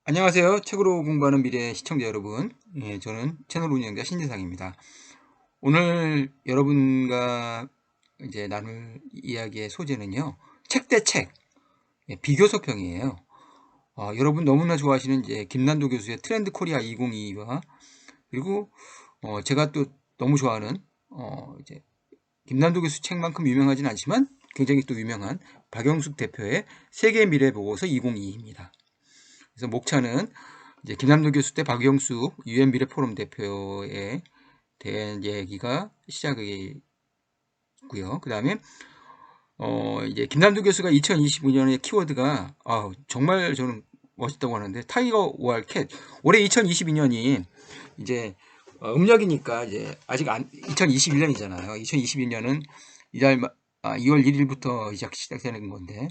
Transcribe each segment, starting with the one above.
안녕하세요. 책으로 공부하는 미래 시청자 여러분. 저는 채널 운영자 신재상입니다. 오늘 여러분과 이제 나눌 이야기의 소재는요, 책 대 책, 비교 서평이에요. 여러분 너무나 좋아하시는 이제 김난도 교수의 트렌드 코리아 2022와 그리고 제가 또 너무 좋아하는 이제 김난도 교수 책만큼 유명하진 않지만 굉장히 또 유명한 박영숙 대표의 세계 미래 보고서 2022입니다. 그래서 목차는 이제 김남도 교수 때 박영수 유엔 미래 포럼 대표에 대한 얘기가 시작이고요. 그 다음에 이제 김남도 교수가 2025년의 키워드가 정말 저는 멋있다고 하는데 타이거 월 캣. 올해 2022년이 이제 음력이니까 이제 아직 2021년이잖아요. 2022년은 이달 2월 1일부터 시작되는 건데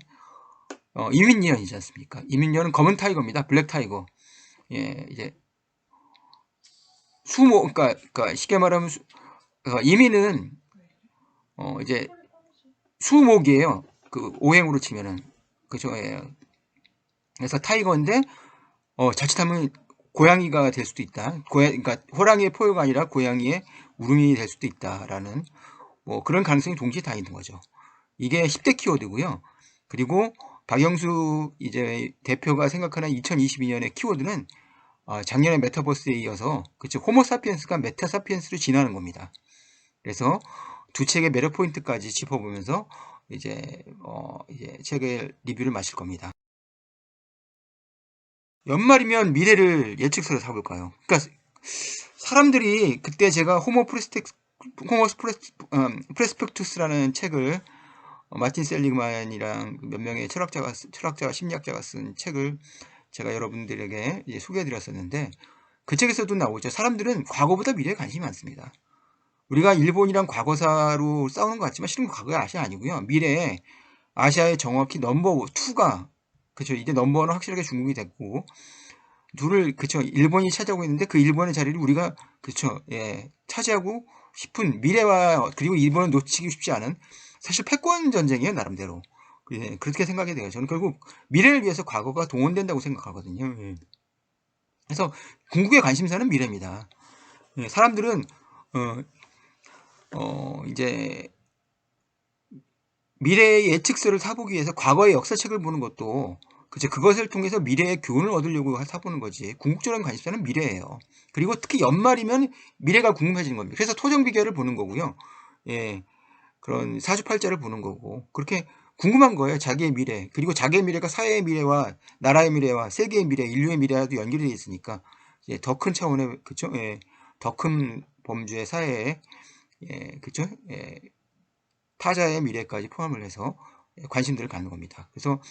이민년이지 않습니까? 이민년은 검은 타이거입니다. 블랙 타이거. 예, 이제 수모, 그러니까 쉽게 말하면 이민은 이제 수목이에요. 그 오행으로 치면은 그죠? 예. 그래서 타이거인데 자칫하면 고양이가 될 수도 있다. 그러니까 호랑이의 포효가 아니라 고양이의 울음이 될 수도 있다라는 뭐 그런 가능성이 동시에 다 있는 거죠. 이게 10대 키워드고요. 그리고 박영수 이제 대표가 생각하는 2022년의 키워드는 작년에 메타버스에 이어서 그쵸 호모사피엔스가 메타사피엔스로 진화하는 겁니다. 그래서 두 책의 매력 포인트까지 짚어보면서 이제 책의 리뷰를 마칠 겁니다. 연말이면 미래를 예측서를 사볼까요? 그러니까 사람들이 그때 제가 프레스펙투스라는 책을 마틴 셀리그만이랑 몇 명의 철학자가 심리학자가 쓴 책을 제가 여러분들에게 이제 소개해드렸었는데 그 책에서도 나오죠. 사람들은 과거보다 미래에 관심이 많습니다. 우리가 일본이랑 과거사로 싸우는 것 같지만 실은 과거의 아시아 아니고요. 미래에 아시아의 정확히 넘버 2가 그쵸 이제 넘버 1은 확실하게 중국이 됐고 둘을 그쵸 일본이 차지하고 있는데 그 일본의 자리를 우리가 그쵸 예 차지하고 싶은 미래와 그리고 일본을 놓치기 쉽지 않은 사실 패권 전쟁이에요 나름대로. 예, 그렇게 생각이 돼요. 저는 결국 미래를 위해서 과거가 동원된다고 생각하거든요. 예. 그래서 궁극의 관심사는 미래입니다. 예, 사람들은 어, 이제 미래의 예측서를 사보기 위해서 과거의 역사책을 보는 것도 그죠. 그것을 통해서 미래의 교훈을 얻으려고 사보는 거지. 궁극적인 관심사는 미래예요. 그리고 특히 연말이면 미래가 궁금해지는 겁니다. 그래서 토정 비결을 보는 거고요. 예, 그런 사주팔자를 보는 거고 그렇게 궁금한 거예요. 자기의 미래. 그리고 자기의 미래가 사회의 미래와 나라의 미래와 세계의 미래, 인류의 미래와도 연결이 되어 있으니까 더 큰 차원의 그죠. 예, 더 큰 범주의 사회에 그죠. 예, 타자의 미래까지 포함을 해서 관심들을 갖는 겁니다. 그래서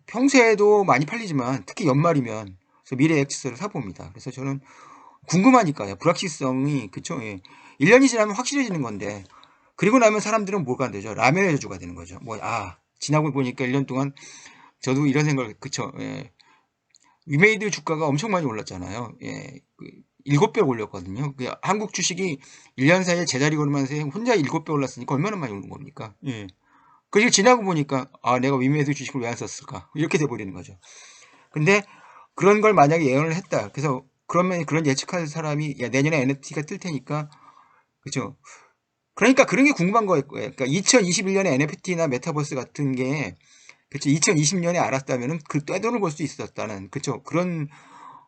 평소에도 많이 팔리지만 특히 연말이면 미래 엑스를 사봅니다. 그래서 저는 궁금하니까요. 불확실성이 그쵸? 예. 1년이 지나면 확실해지는 건데 그리고 나면 사람들은 뭐가 안 되죠? 라면의 저주가 되는 거죠. 지나고 보니까 1년 동안 저도 이런 생각을 그쵸? 예. 위메이드 주가가 엄청 많이 올랐잖아요. 예. 7배 올렸거든요. 한국 주식이 1년 사이에 제자리 걸으면서 혼자 7배 올랐으니까 얼마나 많이 오른 겁니까? 예. 그리고 지나고 보니까 내가 위메이드 주식을 왜 안 썼을까? 이렇게 돼버리는 거죠. 근데 그런 걸 만약에 예언을 했다. 그래서 그러면 그런 예측할 사람이 야 내년에 NFT가 뜰 테니까 그죠? 그러니까 그런 게 궁금한 거예요. 그러니까 2021년에 NFT나 메타버스 같은 게 그쵸? 2020년에 알았다면은 그 떼돈을 벌 수 있었다는 그쵸? 그런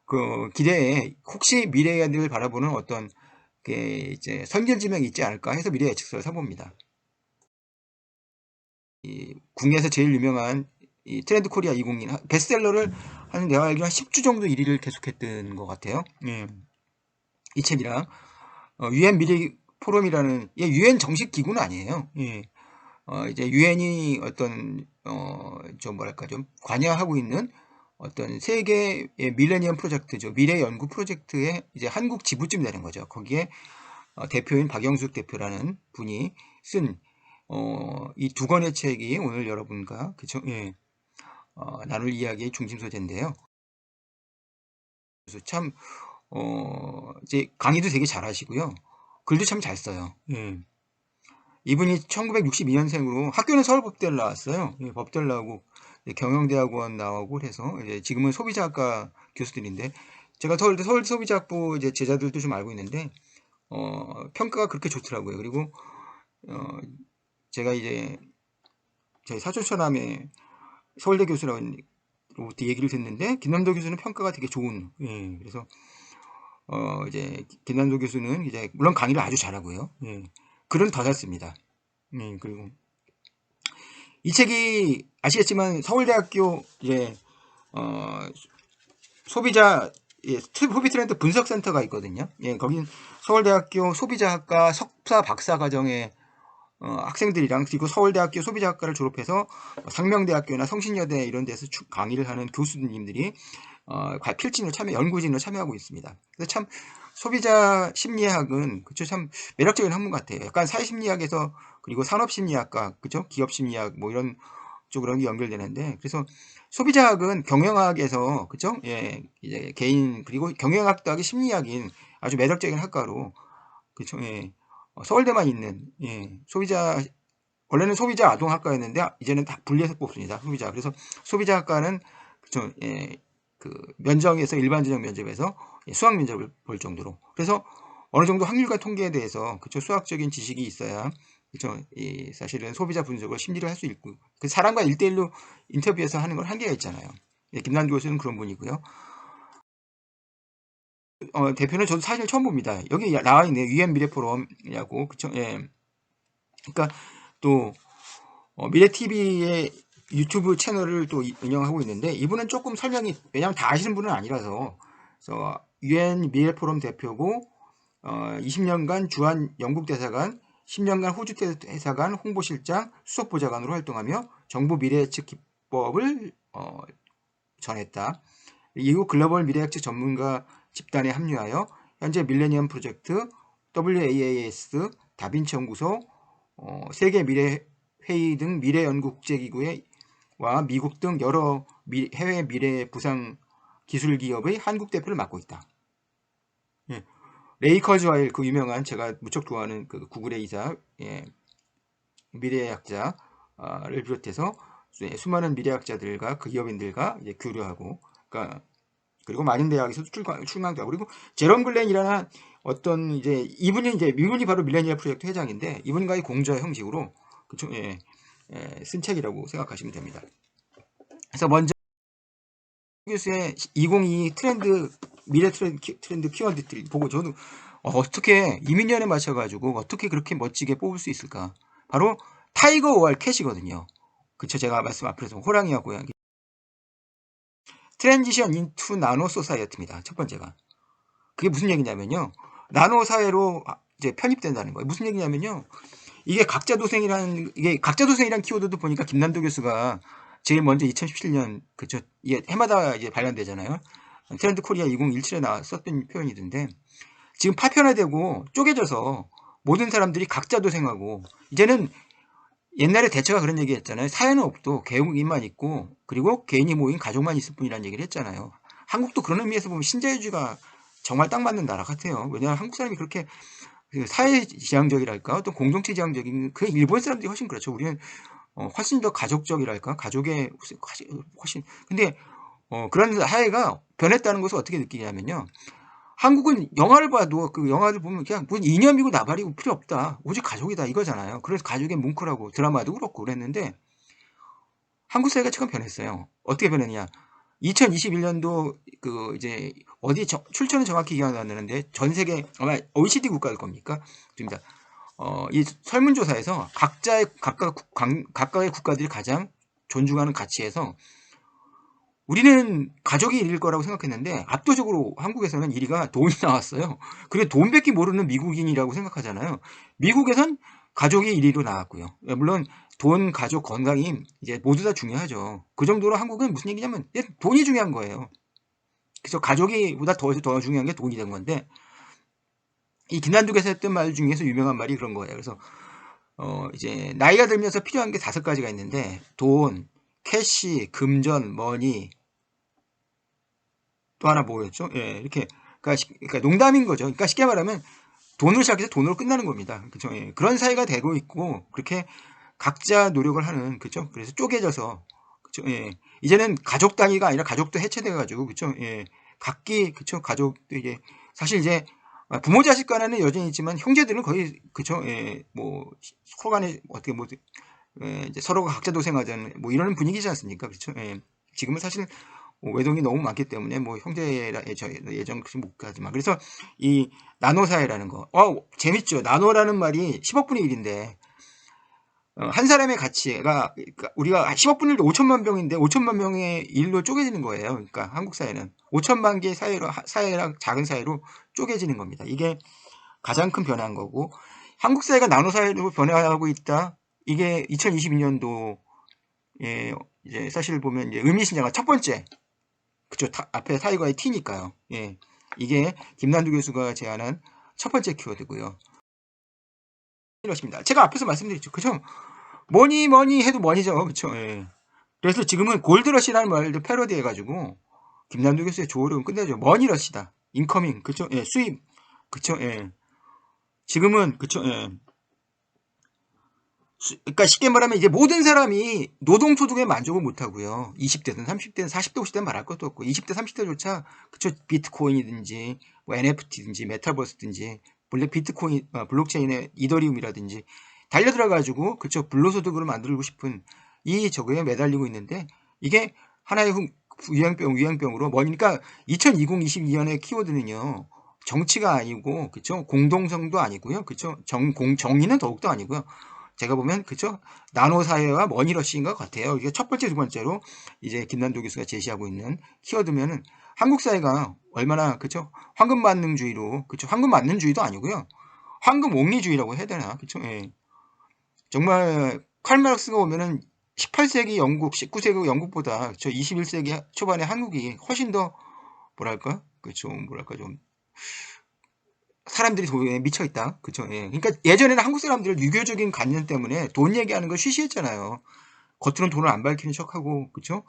그 기대에 혹시 미래를 바라보는 어떤 게 이제 선결지명이 있지 않을까 해서 미래 예측서를 사봅니다. 국내에서 제일 유명한 이 트렌드 코리아 2022 베스트셀러를 한 내가 알기로 한 10주 정도 1위를 계속했던 것 같아요. 예. 이 책이랑 유엔 미래 포럼이라는 유엔 정식 기구는 아니에요. 예. 이제 유엔이 어떤 좀 뭐랄까 좀 관여하고 있는 어떤 세계 밀레니엄 프로젝트죠. 미래 연구 프로젝트의 이제 한국 지부쯤 되는 거죠. 거기에 대표인 박영숙 대표라는 분이 쓴 이 두 권의 책이 오늘 여러분과 그쵸? 예. 나눌 이야기의 중심 소재인데요. 그래서 참 이제 강의도 되게 잘하시고요. 글도 참 잘 써요. 예. 이분이 1962년생으로 학교는 서울법대를 나왔어요. 예, 법대를 나오고 경영대학원 나오고 해서 이제 지금은 소비자학과 교수들인데 제가 서울 소비자학부 이제 제자들도 좀 알고 있는데 평가가 그렇게 좋더라고요. 그리고 어, 제가 이제 저희 사촌처남의 서울대 교수로부터 얘기를 듣는데 김남도 교수는 평가가 되게 좋은 그래서 이제 김남도 교수는 이제 물론 강의를 아주 잘하고요. 글은 더 잘 씁니다. 그리고 이 책이 아시겠지만 서울대학교 이제 어, 소비자 소비 트렌드 분석센터가 있거든요. 거긴 서울대학교 소비자학과 석사 박사 과정의 학생들이랑 그리고 서울대학교 소비자학과를 졸업해서 상명대학교나 성신여대 이런 데서 강의를 하는 교수님들이 필진으로 연구진으로 참여하고 있습니다. 그래서 참 소비자 심리학은 그쵸 참 매력적인 학문 같아요. 약간 사회심리학에서 그리고 산업심리학과 그죠 기업심리학 뭐 이런 쪽으로 연결되는데 그래서 소비자학은 경영학에서 그죠 이제 개인 그리고 경영학 더하기 심리학인 아주 매력적인 학과로 그쵸 서울대만 있는 소비자 원래는 소비자 아동학과였는데 이제는 다 분리해서 뽑습니다. 소비자. 그래서 소비자학과는 그쵸 그 면접에서 일반전형 면접에서 수학 면접을 볼 정도로 그래서 어느 정도 확률과 통계에 대해서 그쵸 수학적인 지식이 있어야 그쵸 사실은 소비자 분석을 심리를 할 수 있고 그 사람과 1대1로 인터뷰에서 하는 건 한계가 있잖아요. 김남 교수는 그런 분이고요. 대표는 저도 사실 처음 봅니다. 여기 나와 있네요. 유엔 미래포럼이라고 그쵸? 그러니까 또 미래TV의 유튜브 채널을 또 운영하고 있는데 이분은 조금 설명이 왜냐하면 다 아시는 분은 아니라서 그래서 유엔 미래포럼 대표고 20년간 주한 영국 대사관 10년간 호주 대사관 홍보실장 수석보좌관으로 활동하며 정부 미래예측 기법을 전했다. 이후 글로벌 미래예측 전문가 집단에 합류하여 현재 밀레니엄 프로젝트, WAAS, 다빈치 연구소, 세계 미래 회의 등 미래 연구 국제기구와 미국 등 여러 해외 미래 부상 기술 기업의 한국 대표를 맡고 있다. 레이 커즈와일 그 유명한 제가 무척 좋아하는 그 구글의 이사 미래학자를 비롯해서 수많은 미래학자들과 그 기업인들과 이제 교류하고 그러니까 그리고 많은 대학에서도 출강도 하고 그리고 제롬 글렌이라는 어떤 이제 이분이 바로 밀레니얼 프로젝트 회장인데 이분과의 공저 형식으로 그쵸 쓴 책이라고 생각하시면 됩니다. 그래서 먼저 교수의 2022 트렌드 미래 트렌드 키워드들 보고 저도 어떻게 이민년에 맞춰가지고 어떻게 그렇게 멋지게 뽑을 수 있을까? 바로 타이거 오알 캣이거든요. 그쵸 제가 말씀 앞에서 호랑이와 고양이 트랜지션 인투 나노 소사이어티입니다. 첫 번째가 그게 무슨 얘기냐면요. 나노 사회로 이제 편입된다는 거예요. 무슨 얘기냐면요. 이게 각자도생이라는 키워드도 보니까 김남도 교수가 제일 먼저 2017년 그쵸 이게 해마다 이제 발간되잖아요. 트렌드 코리아 2017에 나왔었던 표현이던데 지금 파편화되고 쪼개져서 모든 사람들이 각자도생하고 이제는 옛날에 대처가 그런 얘기 했잖아요. 사회는 없도 개국인만 있고 그리고 개인이 모인 가족만 있을 뿐이라는 얘기를 했잖아요. 한국도 그런 의미에서 보면 신자유주의가 정말 딱 맞는 나라 같아요. 왜냐하면 한국 사람이 그렇게 사회지향적이랄까 어떤 공동체지향적인 그 일본 사람들이 훨씬 그렇죠. 우리는 훨씬 더 가족적이랄까 가족의 훨씬 근데 그런 사회가 변했다는 것을 어떻게 느끼냐면요. 한국은 영화를 봐도 그 영화를 보면 그냥 무슨 이념이고 나발이고 필요 없다. 오직 가족이다 이거잖아요. 그래서 가족의 뭉클하고 드라마도 그렇고 그랬는데 한국 사회가 지금 변했어요. 어떻게 변했냐? 2021년도 그 이제 어디 출처는 정확히 기억 안 나는데 전 세계 아마 OECD 국가일 겁니까? 입니다. 이 설문조사에서 각각의 국가들이 가장 존중하는 가치에서 우리는 가족이 1위일 거라고 생각했는데 압도적으로 한국에서는 1위가 돈이 나왔어요. 그리고 돈밖에 모르는 미국인이라고 생각하잖아요. 미국에선 가족이 1위로 나왔고요. 물론 돈, 가족, 건강이 이제 모두 다 중요하죠. 그 정도로 한국은 무슨 얘기냐면 돈이 중요한 거예요. 그래서 가족이보다 더 중요한 게 돈이 된 건데 이 김난두께서 했던 말 중에서 유명한 말이 그런 거예요. 그래서 이제 나이가 들면서 필요한 게 5가지가 있는데 돈, 캐시, 금전, 머니 또 하나 뭐였죠? 이렇게 그러니까 농담인 거죠. 그러니까 쉽게 말하면 돈으로 시작해서 돈으로 끝나는 겁니다. 그렇죠? 그런 사회가 되고 있고 그렇게 각자 노력을 하는 그렇죠? 그래서 쪼개져서 그쵸? 예. 이제는 가족 단위가 아니라 가족도 해체돼가지고, 그쵸? 예. 각기, 그쵸? 가족도 이게, 사실 이제, 부모 자식 간에는 여전히 있지만, 형제들은 거의, 그쵸? 예. 뭐, 서로 간에, 어떻게, 뭐, 예, 이제 서로가 각자 도생하자는, 뭐, 이런 분위기지 않습니까? 그쵸? 예. 지금은 사실, 뭐 외동이 너무 많기 때문에, 뭐, 형제라, 예전 그렇게 못 가지만. 그래서, 이, 나노 사회라는 거. 재밌죠? 나노라는 말이 10억분의 1인데, 한 사람의 가치가 그러니까 우리가 10억분의 1도 5천만 병인데 5천만 명의 일로 쪼개지는 거예요. 그러니까 한국 사회는 5천만 개의 사회랑 작은 사회로 쪼개지는 겁니다. 이게 가장 큰 변화인 거고 한국 사회가 나노 사회로 변화하고 있다. 이게 2022년도에 이제 사실 보면 이제 의미심장한 첫 번째 그쵸 앞에 사회과의 T니까요. 예, 이게 김난두 교수가 제안한 첫 번째 키워드고요. 이렇습니다. 제가 앞에서 말씀드렸죠. 그죠? 뭐니 해도 뭐니죠. 그쵸? 예. 그래서 지금은 골드러시라는 말도 패러디 해가지고, 김남도 교수의 조언은 끝내죠. 머니러시다. 인커밍. 그쵸? 예. 수입. 그쵸? 예. 지금은, 그쵸? 예. 그러니까 쉽게 말하면 이제 모든 사람이 노동소득에 만족을 못하고요. 20대든 30대든 40대 50대는 말할 것도 없고 20대 30대조차 그쵸 비트코인이든지 뭐 NFT든지 메타버스든지 블랙 비트코인 블록체인의 이더리움이라든지 달려들어가지고 그쵸 불로소득으로 만들고 싶은 이 저거에 매달리고 있는데 이게 하나의 유행병으로 뭐니까 2020-22년의 키워드는요. 정치가 아니고 그쵸 공동성도 아니고요. 그쵸 정의는 더욱더 아니고요. 제가 보면 그죠 나노 사회와 머니러시인 것 같아요. 이게 첫 번째 두 번째로 이제 김난도 교수가 제시하고 있는 키워드면은 한국 사회가 얼마나 그죠 황금 만능주의로 그죠 황금 만능주의도 아니고요 황금 옥리주의라고 해야 되나 그죠 예. 정말 칼마르크스가 보면은 18세기 영국 19세기 영국보다 저 21세기 초반에 한국이 훨씬 더 뭐랄까 좀 사람들이 돈에 미쳐 있다. 그쵸? 예. 그러니까 예전에는 한국 사람들 유교적인 관념 때문에 돈 얘기하는 걸 쉬쉬했잖아요. 겉으로는 돈을 안 밝히는 척하고, 그쵸?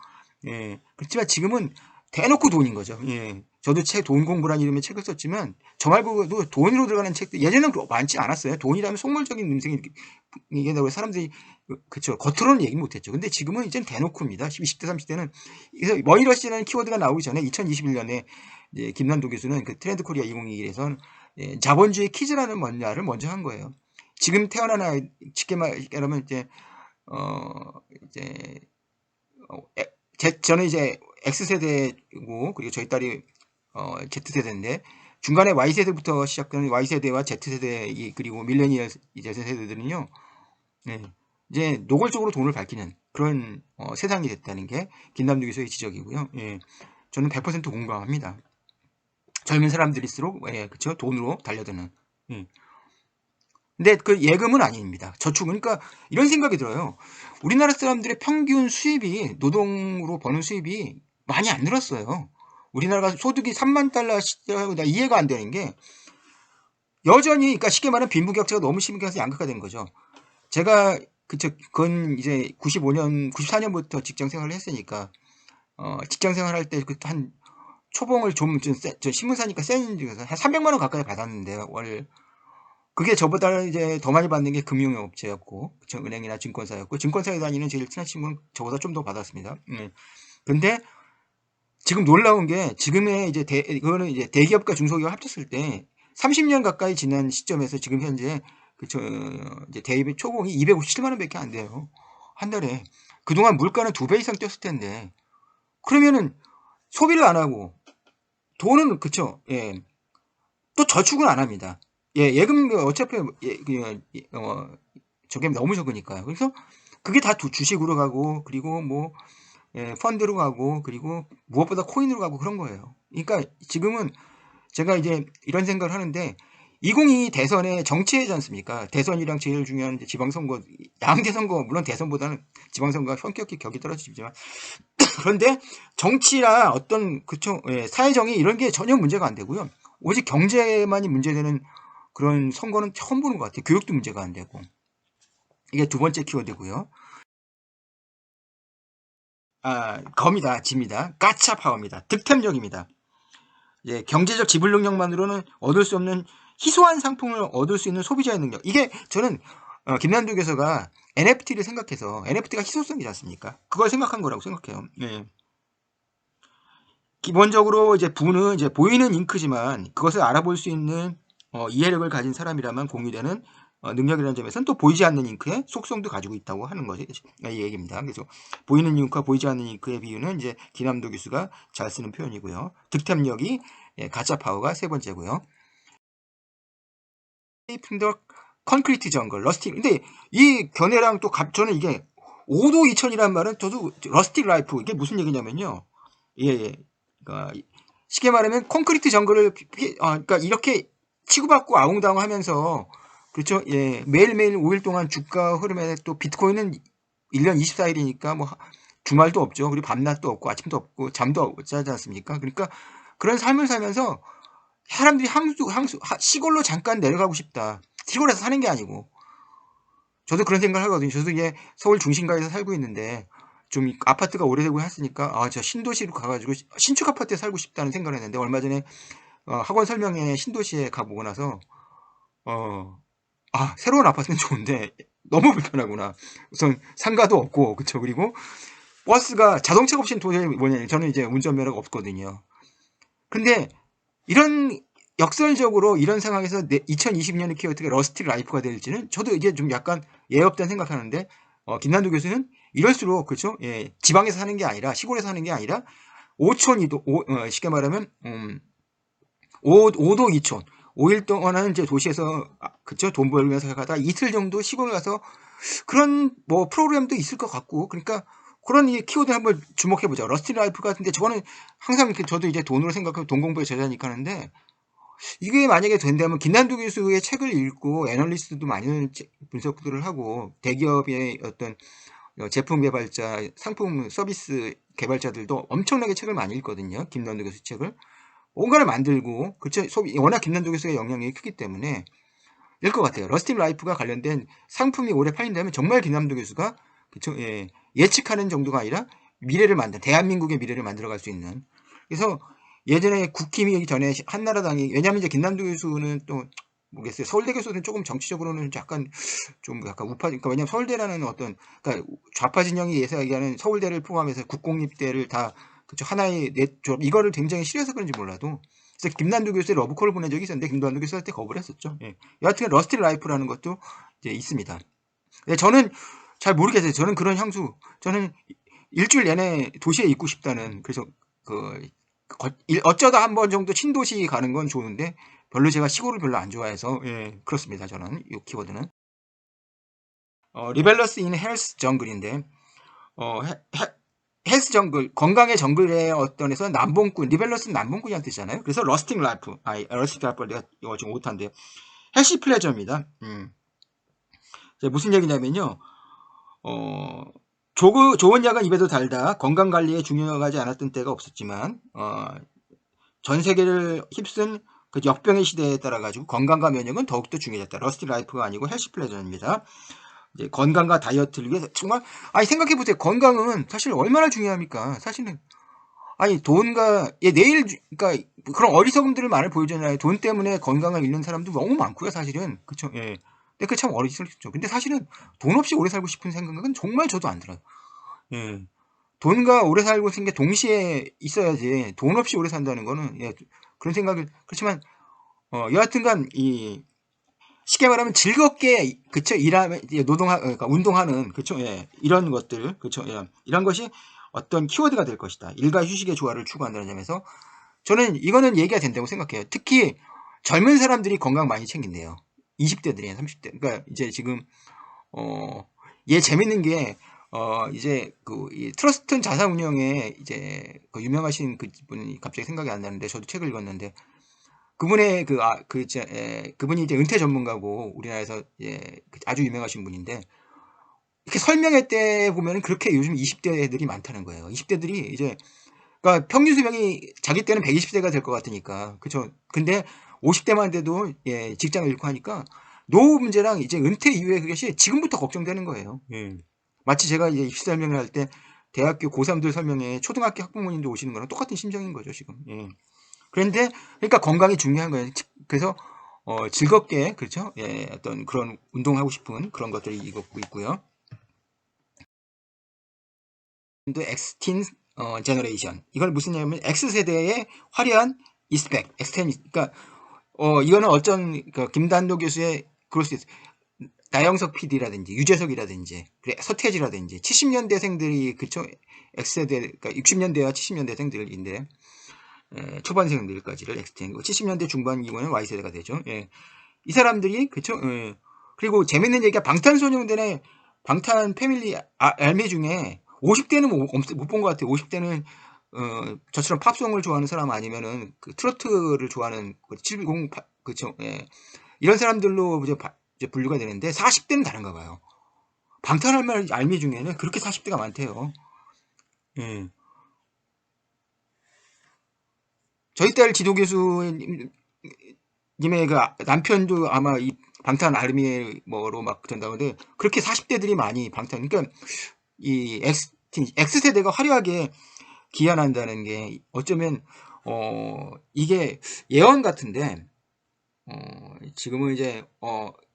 예. 그렇지만 지금은 대놓고 돈인 거죠. 예. 저도 돈 공부란 이름의 책을 썼지만, 저 말고도 돈으로 들어가는 책도 예전에는 많지 않았어요. 돈이라면 속물적인 음색이 얘기한다고 사람들이, 그쵸. 겉으로는 얘기 못했죠. 근데 지금은 이제 대놓고입니다. 20대, 30대는. 그래서 머니러시라는 키워드가 나오기 전에 2021년에 김난도 교수는 그 트렌드 코리아 2021에서 자본주의 퀴즈라는 말을 먼저 한 거예요. 지금 태어난 아이, 쉽게 말하면 이제, 저는 이제 X세대고, 그리고 저희 딸이, Z세대인데, 중간에 Y세대부터 시작되는 Y세대와 Z세대, 그리고 밀레니얼 이제 세대들은요, 네, 이제 노골적으로 돈을 밝히는 그런, 세상이 됐다는 게 김남주 교수의 지적이고요. 예, 저는 100% 공감합니다. 젊은 사람들일수록, 예, 그쵸, 돈으로 달려드는. 예. 근데 그 예금은 아닙니다. 저축은. 그러니까 이런 생각이 들어요. 우리나라 사람들의 평균 수입이 노동으로 버는 수입이 많이 안 늘었어요. 우리나라가 소득이 3만 달러 시대하고 나 이해가 안 되는 게 여전히 그러니까 쉽게 말하면 빈부격차가 너무 심해서 양극화된 거죠. 제가 그건 이제 95년, 94년부터 직장 생활을 했으니까 직장 생활할 때 그 한 초봉을 저 신문사니까 센 중에서 한 300만 원 가까이 받았는데 월 그게 저보다 이제 더 많이 받는 게 금융업체였고, 그쵸? 은행이나 증권사였고, 증권사에 다니는 제일 친한 친구는 저보다 좀 더 받았습니다. 근데 지금 놀라운 게 지금의 이제 이거는 이제 대기업과 중소기업 합쳤을 때 30년 가까이 지난 시점에서 지금 현재 그쵸? 이제 대입의 초봉이 257만 원밖에 안 돼요. 한 달에. 그동안 물가는 2배 이상 뛰었을 텐데. 그러면은 소비를 안 하고 돈은 그쵸? 예. 또 저축은 안 합니다. 예, 예금 어차피 저게 너무 적으니까요. 그래서 그게 다 주식으로 가고 그리고 뭐 펀드로 가고 그리고 무엇보다 코인으로 가고 그런 거예요. 그러니까 지금은 제가 이제 이런 생각을 하는데 2022 대선의 정치이지 않습니까? 대선이랑 제일 중요한 이제 지방선거, 양대선거 물론 대선보다는 지방선거가 현격히 격이 떨어지지만 그런데 정치나 어떤 그쵸 사회정의 이런 게 전혀 문제가 안 되고요. 오직 경제만이 문제되는 그런 선거는 처음 보는 것 같아요. 교육도 문제가 안 되고. 이게 두 번째 키워드고요. 겁니다. 집니다. 가차 파워입니다. 득템력입니다. 예, 경제적 지불 능력만으로는 얻을 수 없는 희소한 상품을 얻을 수 있는 소비자의 능력. 이게 저는 김남도 교수가 NFT를 생각해서 NFT가 희소성이지 않습니까? 그걸 생각한 거라고 생각해요. 네. 기본적으로 이제 부는 이제 보이는 잉크지만 그것을 알아볼 수 있는 이해력을 가진 사람이라면 공유되는 능력이라는 점에서는 또 보이지 않는 잉크의 속성도 가지고 있다고 하는 것이 이 얘기입니다. 그래서 보이는 잉크와 보이지 않는 잉크의 비유는 이제 김남도 교수가 잘 쓰는 표현이고요. 득템력이 가짜 파워가 세 번째고요. 더 컨크리트 정글 러스틱. 근데 이 견해랑 또 저는 이게 5도 2000이란 말은 저도 러스틱 라이프 이게 무슨 얘기냐면요. 예. 그러니까 쉽게 말하면 콘크리트 정글을 그러니까 이렇게 치고받고 아웅다웅 하면서 그렇죠. 예. 매일매일 5일 동안 주가 흐름에 또 비트코인은 1년 24일이니까 뭐 주말도 없죠. 그리고 밤낮도 없고 아침도 없고 잠도 없지 않습니까? 그러니까 그런 삶을 살면서 사람들이 시골로 잠깐 내려가고 싶다. 시골에서 사는 게 아니고. 저도 그런 생각을 하거든요. 저도 이제 서울 중심가에서 살고 있는데 좀 아파트가 오래되고 했으니까 저 신도시로 가가지고 신축 아파트에 살고 싶다는 생각을 했는데 얼마 전에 학원 설명회 신도시에 가보고 나서 새로운 아파트는 좋은데 너무 불편하구나. 우선 상가도 없고 그쵸. 그리고 버스가 자동차가 없이는 도저히 뭐냐. 저는 이제 운전면허가 없거든요. 근데 이런 역설적으로 이런 상황에서 2020년의 키워드가 러스트 라이프가 될지는 저도 이게 좀 약간 예의 없다는 생각하는데 김난도 교수는 이럴수록 그렇죠. 예, 지방에서 사는 게 아니라 시골에서 사는 게 아니라 5촌2도 쉽게 말하면 5도 2촌 5일 동안은 이제 도시에서 그쵸 돈 벌면서 가다 이틀 정도 시골 가서 그런 뭐 프로그램도 있을 것 같고 그러니까 그런 키워드 한번 주목해보자. 러스트 라이프 같은데 저거는 항상 저도 이제 돈으로 생각하면 돈 공부에 저자니까 하는데 이게 만약에 된다면 김난도 교수의 책을 읽고 애널리스트도 많은 분석들을 하고 대기업의 어떤 제품 개발자, 상품 서비스 개발자들도 엄청나게 책을 많이 읽거든요. 김난도 교수 책을. 뭔가를 만들고 그쵸? 워낙 김난도 교수의 영향력이 크기 때문에 일 것 같아요. 러스틱 라이프가 관련된 상품이 오래 팔린다면 정말 김남도 교수가 그쵸? 예, 예측하는 정도가 아니라 대한민국의 미래를 만들어갈 수 있는. 그래서 예전에 국힘이 전에 한나라당이 왜냐하면 이제 김남도 교수는 또 모르겠어요. 서울대 교수는 조금 정치적으로는 약간 좀 약간 우파. 그러니까 왜냐면 서울대라는 어떤 그러니까 좌파 진영이 얘기하는 서울대를 포함해서 국공립대를 다 그쵸 하나의 졸업 이거를 굉장히 싫어해서 그런지 몰라도 그래서 김난도 교수의 러브콜을 보낸 적이 있었는데 김난도 교수 할 때 거부를 했었죠. 예. 여하튼 러스트 라이프라는 것도 이제 있습니다. 근데 저는 잘 모르겠어요. 저는 그런 향수 저는 일주일 내내 도시에 있고 싶다는 그래서 어쩌다 한 번 정도 신도시 가는 건 좋은데 별로 제가 시골을 별로 안 좋아해서 예, 그렇습니다. 저는 이 키워드는 리밸런스 인 헬스 정글인데 헬스 정글 건강의 정글의 어떤 에서 남봉꾼 리밸런스는 남봉꾼이란 뜻이잖아요. 그래서 러스팅 라이프 러스팅 라이프 내가 이거 지금 못한데 헬시 플레저입니다. 무슨 얘기냐면요. 좋은 약은 입에도 달다. 건강 관리에 중요하지 않았던 때가 없었지만 전 세계를 휩쓴 그 역병의 시대에 따라 가지고 건강과 면역은 더욱더 중요해졌다. 러스티 라이프가 아니고 헬시 플레저입니다. 이제 건강과 다이어트를 위해서 정말 생각해 보세요. 건강은 사실 얼마나 중요합니까? 사실은 돈과 내일 그러니까 그런 어리석음들을 많이 보여주잖아요. 돈 때문에 건강을 잃는 사람도 너무 많고요. 사실은 그렇죠. 예. 근데 그 참 어리석죠. 근데 사실은 돈 없이 오래 살고 싶은 생각은 정말 저도 안 들어요. 예. 돈과 오래 살고 싶은 게 동시에 있어야지 돈 없이 오래 산다는 거는 그런 생각을 그렇지만 여하튼간 쉽게 말하면 즐겁게 그쵸 일하면 그러니까 운동하는 그쵸 이런 것들 그쵸 이런 것이 어떤 키워드가 될 것이다. 일과 휴식의 조화를 추구한다는 점에서 저는 이거는 얘기가 된다고 생각해요. 특히 젊은 사람들이 건강 많이 챙긴대요. 20대들이 30대 그러니까 이제 지금 재밌는 게 이제 이 트러스트 자산운용에 이제 유명하신 그분이 갑자기 생각이 안 나는데 저도 책을 읽었는데 그분의 그분이 이제 은퇴 전문가고 우리나라에서 아주 유명하신 분인데 이렇게 설명회 때 보면 그렇게 요즘 20대들이 많다는 거예요. 20대들이 이제 그러니까 평균 수명이 자기 때는 120세가 될 것 같으니까 그렇죠. 근데 50대만 돼도 직장을 잃고 하니까 노후 문제랑 이제 은퇴 이후에 그것이 지금부터 걱정되는 거예요. 마치 제가 이제 입시 설명을 할 때 대학교 고3들 설명에 초등학교 학부모님도 오시는 거랑 똑같은 심정인 거죠 지금. 그런데 그러니까 건강이 중요한 거예요. 그래서 즐겁게, 그렇죠? 예, 어떤 그런 운동하고 싶은 그런 것들이 읽고 있고요. 또 엑스틴 제너레이션. 이걸 무슨 얘기냐면 X세대의 화려한 이스펙, 엑스텐, 그러니까 이거는 어쩐 김단도 교수의 그럴 수 있어요. 나영석 PD라든지 유재석이라든지 그래, 서태지라든지 70년대생들이 그쵸 X세대 그러니까 60년대와 70년대생들인데 초반생들까지를 엑스텐 70년대 중반 이후에는 Y세대가 되죠. 예. 이 사람들이 그쵸 예. 그리고 재밌는 얘기가 방탄소년단의 방탄 패밀리 알매 중에 50대는 못 본 것 같아요. 50대는 저처럼 팝송을 좋아하는 사람 아니면은 그 트로트를 좋아하는 70 그쵸 예. 이런 사람들로 이제 분류가 되는데 40대는 다른가 봐요. 방탄 알미 중에는 그렇게 40대가 많대요. 예. 저희 딸 지도 교수님의 그 남편도 아마 이 방탄 알미 뭐로 막 된다는데 그렇게 40대들이 많이 방탄. 그러니까 이 X세대가 화려하게 기한한다는 게 어쩌면 이게 예언 같은데 지금은 이제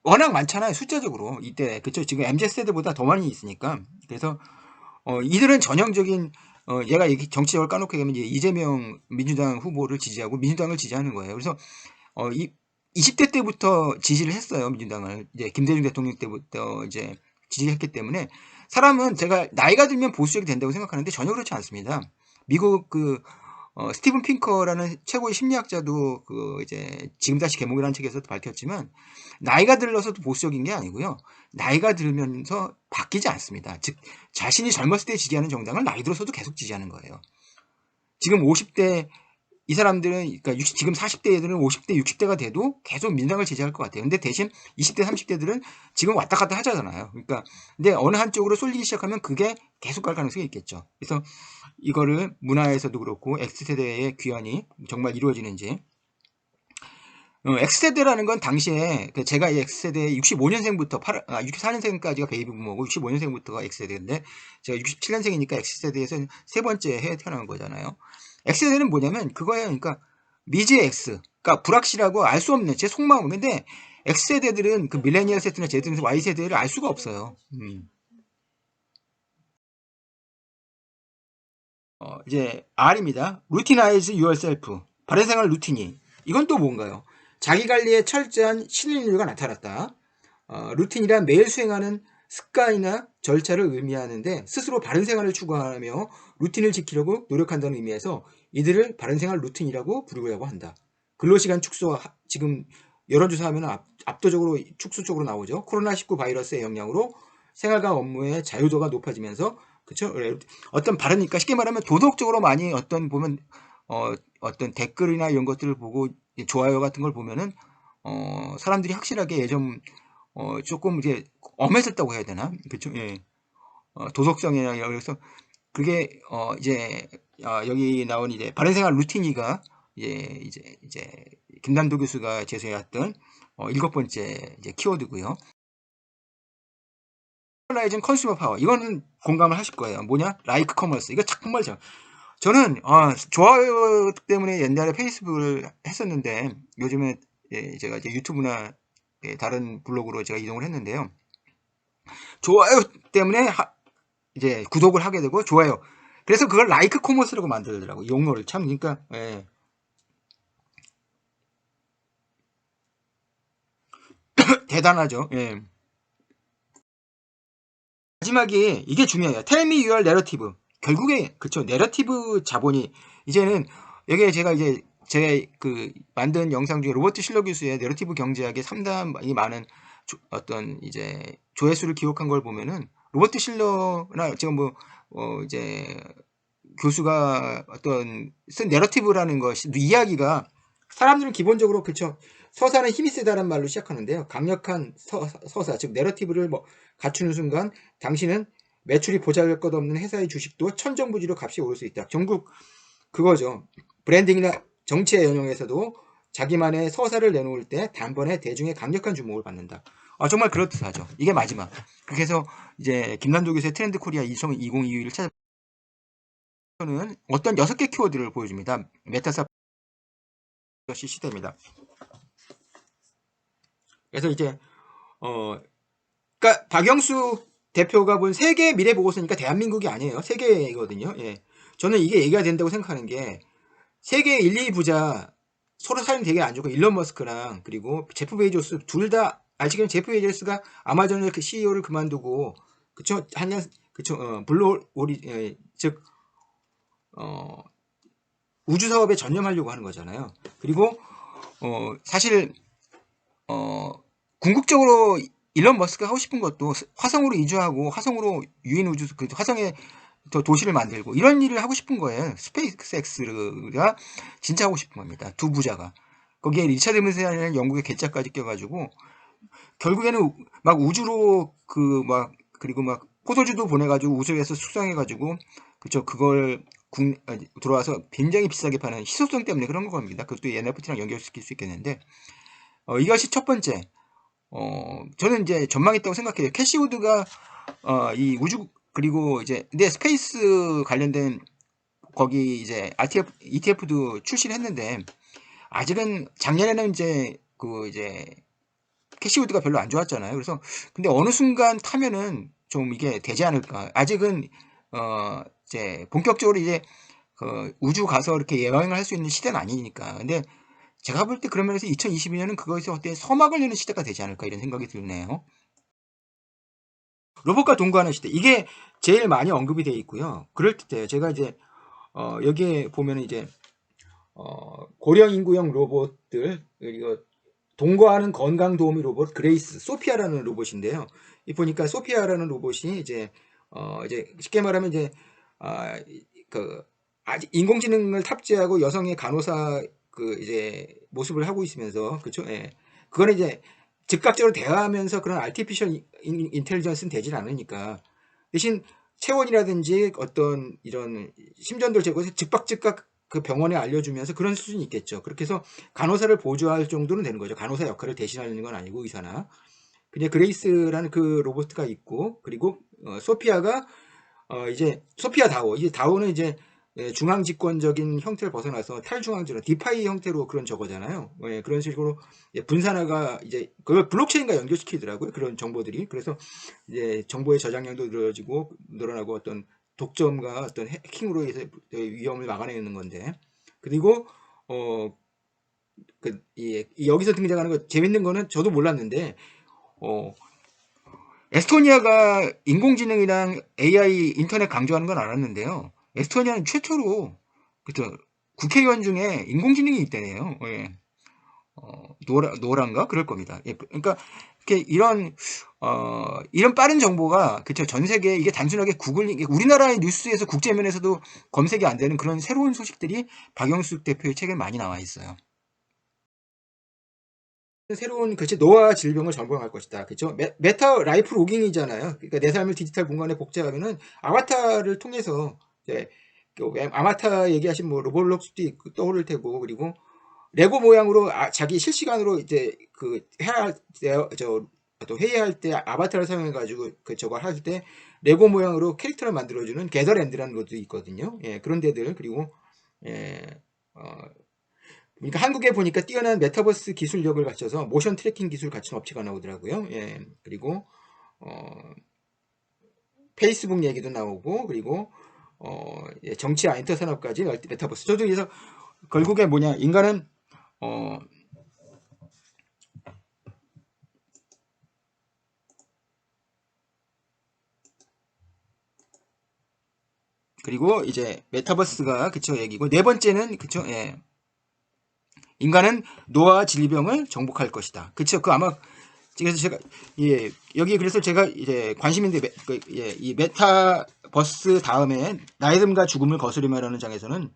워낙 많잖아요. 숫자적으로 이때 그쵸 지금 MZ세대보다 더 많이 있으니까 그래서 이들은 전형적인 얘가 정치적으로 까놓고 얘기하면 이제 이재명 민주당 후보를 지지하고 민주당을 지지하는 거예요. 그래서 이 20대 때부터 지지를 했어요. 민주당을 이제 김대중 대통령 때부터 이제 지지했기 때문에 사람은 제가 나이가 들면 보수적이 된다고 생각하는데 전혀 그렇지 않습니다. 미국 스티븐 핑커라는 최고의 심리학자도 이제 지금 다시 개몽이라는 책에서도 밝혔지만 나이가 들어서도 보수적인 게 아니고요. 나이가 들면서 바뀌지 않습니다. 즉 자신이 젊었을 때 지지하는 정당을 나이 들어서도 계속 지지하는 거예요. 지금 50대 이 사람들은 그러니까 지금 40대 애들은 50대 60대가 돼도 계속 민주당을 지지할 것 같아요. 근데 대신 20대 30대들은 지금 왔다 갔다 하잖아요. 그러니까 근데 어느 한쪽으로 쏠리기 시작하면 그게 계속 갈 가능성이 있겠죠. 그래서 이거를 문화에서도 그렇고 X세대의 귀환이 정말 이루어지는지 X세대라는 건 당시에 제가 이 X세대 65년생부터 64년생까지가 베이비 부모고 65년생부터가 X세대인데 제가 67년생이니까 X세대에서 세 번째 해에 태어난 거잖아요. X세대는 뭐냐면 그거예요. 그러니까 미지의 X. 그러니까 불확실하고 알 수 없는 제 속마음. 근데 X세대들은 그 밀레니얼 세대나 Z 세대, Y세대를 알 수가 없어요. 이제 R입니다. Routinize yourself. 바른 생활 루틴이. 이건 또 뭔가요? 자기 관리에 철저한 신인류가 나타났다. 루틴이란 매일 수행하는 습관이나 절차를 의미하는데 스스로 바른 생활을 추구하며 루틴을 지키려고 노력한다는 의미에서 이들을 바른 생활 루틴이라고 부르려고 한다. 근로시간 축소와 지금 여론조사하면 압도적으로 축소 쪽으로 나오죠. 코로나19 바이러스의 영향으로 생활과 업무의 자유도가 높아지면서 그쵸? 어떤 바르니까 쉽게 말하면 도덕적으로 많이 보면 어떤 댓글이나 이런 것들을 보고 좋아요 같은 걸 보면은 사람들이 확실하게 예전 조금 이제 엄해졌다고 해야 되나? 그쵸? 예. 도덕성이나 그래서 그게 이제 여기 나온 이제 바른생활 루틴이가 이제 김남도 교수가 제시해왔던 7번째 이제 키워드고요. 라이즌 컨슈머 파워 이거는 공감을 하실 거예요. 뭐냐? 라이크 커머스 이거 정말 저는 좋아요 때문에 옛날에 페이스북을 했었는데 요즘에 제가 이제 유튜브나 다른 블로그로 제가 이동을 했는데요. 좋아요 때문에 이제 구독을 하게 되고 좋아요. 그래서 그걸 라이크 커머스라고 만들더라고 용어를 참 그러니까 대단하죠. 예. 마지막에 이게 중요해요. Tell me your narrative. 결국에 그쵸 내러티브 자본이 이제는 여기에 제가 이제 제가 만든 영상 중에 로버트 실러 교수의 내러티브 경제학의 3단이 많은 어떤 이제 조회수를 기록한 걸 보면은 로버트 실러나 지금 이제 교수가 어떤 쓴 내러티브라는 것이 이야기가 사람들은 기본적으로 그쵸 서사는 힘이 세다는 말로 시작하는데요. 강력한 서사 즉 내러티브를 갖추는 순간 당신은 매출이 보잘것없는 회사의 주식도 천정부지로 값이 오를 수 있다. 결국 그거죠. 브랜딩이나 정치의 영역에서도 자기만의 서사를 내놓을 때 단번에 대중의 강력한 주목을 받는다. 정말 그렇듯하죠. 이게 마지막. 그래서 이제 김남도 교수의 트렌드 코리아 2021을 찾아보는 어떤 6개 키워드를 보여줍니다. 메타사 시대입니다. 그래서 이제 그러니까 박영수 대표가 본 세계 미래 보고서니까 대한민국이 아니에요. 세계이거든요. 예. 저는 이게 얘기가 된다고 생각하는 게 세계 1, 2 부자 서로 사이는 되게 안 좋고 일론 머스크랑 그리고 제프 베이조스 둘 다 아직은 제프 베이조스가 아마존의 그 CEO를 그만두고 그쵸 한년 그쵸 블루 오리 즉 우주 사업에 전념하려고 하는 거잖아요. 그리고 사실 궁극적으로 일론 머스크가 하고 싶은 것도 화성으로 이주하고 화성으로 유인 우주 그 화성에 더 도시를 만들고 이런 일을 하고 싶은 거예요. 스페이스X가 진짜 하고 싶은 겁니다. 두 부자가 거기에 리차드 맨슨이라는 영국의 괴짜까지 껴가지고 결국에는 막 우주로 그 막 그리고 막 포도주도 보내가지고 우주에서 숙성해가지고 그쵸 그걸 들어와서 굉장히 비싸게 파는 희소성 때문에 그런 겁니다. 그것도 NFT랑 연결시킬 수 있겠는데 이것이 첫 번째. 저는 이제 전망했다고 생각해요. 캐시우드가 이 우주 그리고 이제 근데 스페이스 관련된 거기 이제 RTF, ETF도 출시를 했는데 아직은 작년에는 이제 그 이제 캐시우드가 별로 안 좋았잖아요. 그래서 근데 어느 순간 타면은 좀 이게 되지 않을까. 아직은 이제 본격적으로 이제 그 우주 가서 이렇게 여행을 할 수 있는 시대는 아니니까. 근데 제가 볼 때 그런 면에서 2022년은 그거에서 어때 서막을 여는 시대가 되지 않을까 이런 생각이 드네요. 로봇과 동거하는 시대 이게 제일 많이 언급이 되어 있고요. 그럴듯해요. 제가 이제 여기에 보면은 이제 고령 인구형 로봇들 그리고 동거하는 건강 도우미 로봇 그레이스 소피아라는 로봇인데요. 이 보니까 소피아라는 로봇이 이제 쉽게 말하면 이제 아, 그 아직 인공지능을 탑재하고 여성의 간호사 그 이제 모습을 하고 있으면서 그쵸? 예. 그거는 이제 즉각적으로 대화하면서 그런 아티피셜 인텔리전스는 되질 않으니까 대신 체온이라든지 어떤 이런 심전도를 제거해서 즉각 그 병원에 알려주면서 그런 수준이 있겠죠. 그렇게 해서 간호사를 보조할 정도는 되는 거죠. 간호사 역할을 대신하는 건 아니고 의사나. 근데 그레이스라는 그 로봇가 있고 그리고 소피아가 이제 소피아 다오 이제 다오는 이제 중앙 집권적인 형태를 벗어나서 탈중앙적으로 디파이 형태로 그런 저거잖아요. 그런 식으로 분산화가 이제 그걸 블록체인과 연결시키더라고요. 그런 정보들이. 그래서 이제 정보의 저장량도 늘어나고 어떤 독점과 어떤 해킹으로 해서 위험을 막아내는 건데. 그리고 여기서 등장하는 거 재밌는 거는 저도 몰랐는데 어, 에스토니아가 인공지능이랑 AI 인터넷 강조하는 건 알았는데요. 에스토니아는 최초로 그쵸 국회의원 중에 인공지능이 있다네요. 예. 노란가 그럴 겁니다. 예, 그러니까 이렇게 이런 빠른 정보가 그쵸 전 세계 이게 단순하게 우리나라의 뉴스에서 국제면에서도 검색이 안 되는 그런 새로운 소식들이 박영숙 대표의 책에 많이 나와 있어요. 새로운 그치 노화 질병을 전봉할 것이다. 그죠? 메타 라이프 로깅이잖아요. 그러니까 내 삶을 디지털 공간에 복제하면은 아바타를 통해서 이제 그 아바타 얘기하신 뭐 로블록스도 떠오를 테고 그리고 레고 모양으로 자기 실시간으로 이제 그 해야 또 회의할 때 아바타를 사용해 가지고 그 저걸 할 때 레고 모양으로 캐릭터를 만들어주는 게더랜드라는 것도 있거든요. 예, 그런 데들 그리고 예, 어, 그러니까 한국에 보니까 뛰어난 메타버스 기술력을 갖춰서 모션 트래킹 기술 갖춘 업체가 나오더라고요. 예. 그리고 어, 페이스북 얘기도 나오고 그리고 예, 정치와 엔터 산업까지 메타버스. 저도 그래서 결국에 뭐냐 인간은 어, 그리고 이제 메타버스가 그쵸 얘기고 네 번째는 그쵸 예. 인간은 노화와 질병을 정복할 것이다. 그쵸 그 아마 그래서 제가 예 여기 그래서 제가 이제 관심 있는데 예, 이 메타버스 다음에 나이듦과 죽음을 거스르며라는 장에서는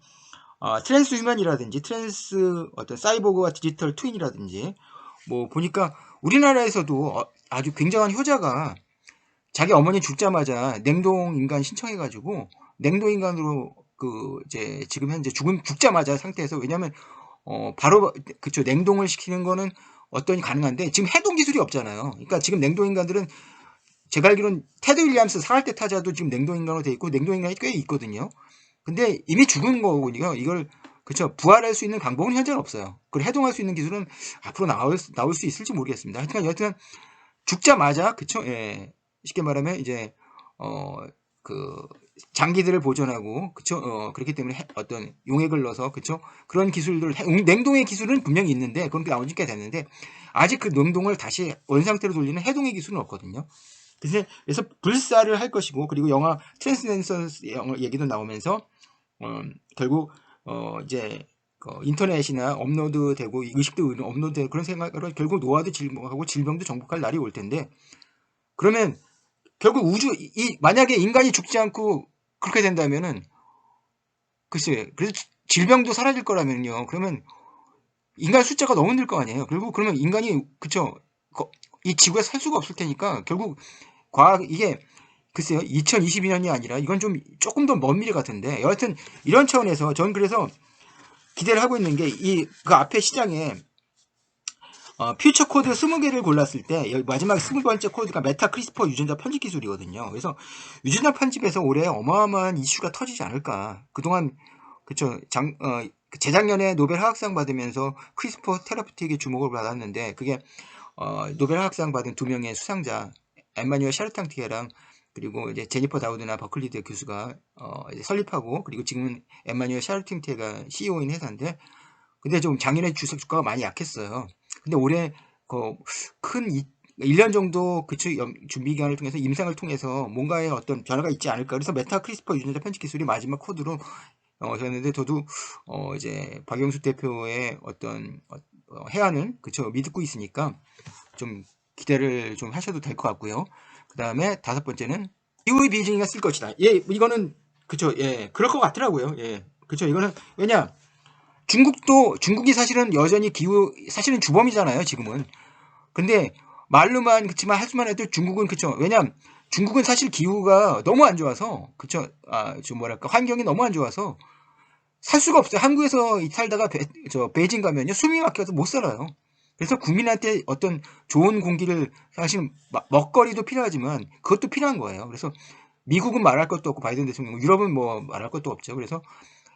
트랜스 휴먼이라든지 트랜스 어떤 사이보그와 디지털 트윈이라든지 뭐 보니까 우리나라에서도 아주 굉장한 효자가 자기 어머니 죽자마자 냉동 인간 신청해가지고 냉동 인간으로 그 이제 지금 현재 죽자마자 상태에서 왜냐면 바로 그쵸 냉동을 시키는 거는 어떤이 가능한데 지금 해동 기술이 없잖아요. 그러니까 지금 냉동 인간들은 제가 알기로는 테드 윌리엄스 상할때 타자도 지금 냉동 인간으로 돼 있고 냉동 인간이 꽤 있거든요. 근데 이미 죽은 거군요. 이걸 그쵸. 부활할 수 있는 방법은 현재는 없어요. 그리고 해동할 수 있는 기술은 앞으로 나올 수 있을지 모르겠습니다. 하여튼 여튼 죽자마자 그쵸. 예. 쉽게 말하면 이제 어 그 장기들을 보존하고 그쵸. 그렇기 때문에 어떤 용액을 넣어서 그쵸. 그런 기술들 냉동의 기술은 분명히 있는데 그건 나온 지가 됐는데 아직 그 냉동을 다시 원상태로 돌리는 해동의 기술은 없거든요. 그래서 불사를 할 것이고 그리고 영화 트랜스젠더스 얘기도 나오면서 결국 이제 인터넷이나 업로드되고 의식도 업로드되고 그런 생각으로 결국 노화도 질병하고 질병도 정복할 날이 올 텐데 그러면 결국 만약에 인간이 죽지 않고 그렇게 된다면은 글쎄 그래서 질병도 사라질 거라면요. 그러면 인간 숫자가 너무 늘 거 아니에요. 결국 그러면 인간이 그쵸 이 지구에 살 수가 없을 테니까 결국 이게 글쎄요 2022년이 아니라 이건 좀 조금 더 먼 미래 같은데 여하튼 이런 차원에서 전 그래서 기대를 하고 있는 게 그 앞에 시장에 퓨처 코드 20개를 골랐을 때 여기 마지막 20번째 코드가 메타 크리스퍼 유전자 편집 기술이거든요. 그래서 유전자 편집에서 올해 어마어마한 이슈가 터지지 않을까. 그동안 그쵸 재작년에 노벨 화학상 받으면서 크리스퍼 테라피틱에 주목을 받았는데 그게 노벨 화학상 받은 2명의 수상자 엠마뉴엘 샤르탕티에랑 그리고 이제 제니퍼 다우드나 버클리대 교수가 이제 설립하고 그리고 지금은 엠마뉴엘 샤르탕티에가 CEO인 회사인데 근데 좀 작년에 주가가 많이 약했어요. 근데 올해 큰 1년 정도 그쵸 준비 기간을 통해서 임상을 통해서 뭔가의 어떤 변화가 있지 않을까. 그래서 메타 크리스퍼 유전자 편집 기술이 마지막 코드로 였는데 저도 이제 박영수 대표의 어떤 해안을 그쵸 믿고 있으니까 좀 기대를 좀 하셔도 될 것 같고요. 그 다음에 5번째는 기후의 비징이가 쓸 것이다. 예, 이거는 그쵸 예 그럴 것 같더라고요. 예, 그쵸 이거는 왜냐 중국이 사실은 여전히 사실은 주범이잖아요, 지금은. 근데 말로만 그치만 할 수만 해도 중국은 그쵸. 왜냐면 중국은 사실 기후가 너무 안 좋아서 그쵸. 좀 뭐랄까 환경이 너무 안 좋아서 살 수가 없어요. 한국에서 살다가 베이징 가면요 숨이 막혀서 못 살아요. 그래서 국민한테 어떤 좋은 공기를 사실 먹거리도 필요하지만 그것도 필요한 거예요. 그래서 미국은 말할 것도 없고 바이든 대통령, 유럽은 뭐 말할 것도 없죠. 그래서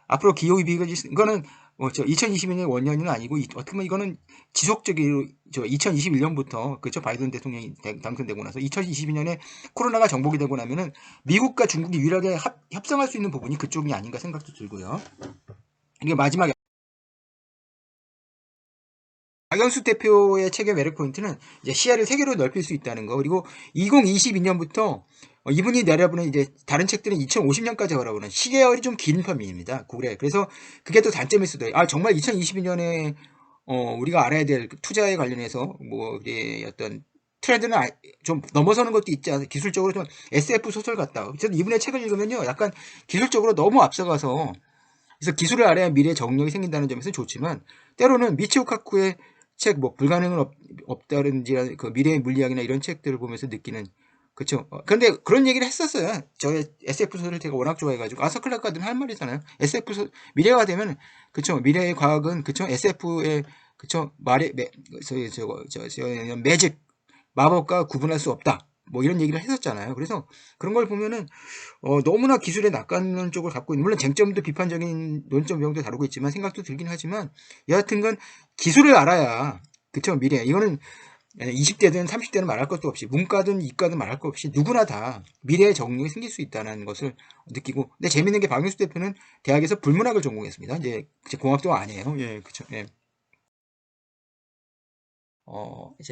앞으로 기후 위기가 이거는 2022년 원년은 아니고 어떻게 보면 이거는 지속적으로 2021년부터 그렇죠 바이든 대통령이 당선되고 나서 2022년에 코로나가 정복이 되고 나면은 미국과 중국이 유일하게 협상할 수 있는 부분이 그쪽이 아닌가 생각도 들고요. 이게 마지막에 박영수 대표의 책의 매력 포인트는 이제 시야를 세계로 넓힐 수 있다는 거 그리고 2022년부터 이분이 내려보는 이제 다른 책들은 2050년까지 바라보는 시계열이 좀 긴 편입니다. 그래서 그게 또 단점일 수도 있어요. 정말 2022년에 우리가 알아야 될 투자에 관련해서 뭐 어떤 트렌드는 좀 넘어서는 것도 있지 않아요. 기술적으로 좀 SF 소설 같다. 저는 이분의 책을 읽으면요, 약간 기술적으로 너무 앞서가서 그래서 기술을 알아야 미래의 정력이 생긴다는 점에서 좋지만 때로는 미치오 카쿠의 책 뭐 불가능은 없다든지 그 미래의 물리학이나 이런 책들을 보면서 느끼는 그쵸. 근데 그런 얘기를 했었어요. 저의 SF 소설을 제가 워낙 좋아해가지고 아서클 작가들은 할 말이잖아요. 미래가 되면 그쵸. 미래의 과학은 그쵸. SF의 그쵸. 매직 마법과 구분할 수 없다. 뭐 이런 얘기를 했었잖아요. 그래서 그런 걸 보면은 너무나 기술에 낚아는 쪽을 갖고 있는 물론 쟁점도 비판적인 논점 병도 다루고 있지만 생각도 들긴 하지만 여하튼 건 기술을 알아야 그쵸 미래 이거는 20대든 30대는 말할 것도 없이 문과든 이과든 말할 것 없이 누구나 다 미래의 정력이 생길 수 있다는 것을 느끼고 근데 재밌는 게 박영수 대표는 대학에서 불문학을 전공했습니다. 이제 공학도 아니에요. 예, 그쵸. 예. 이제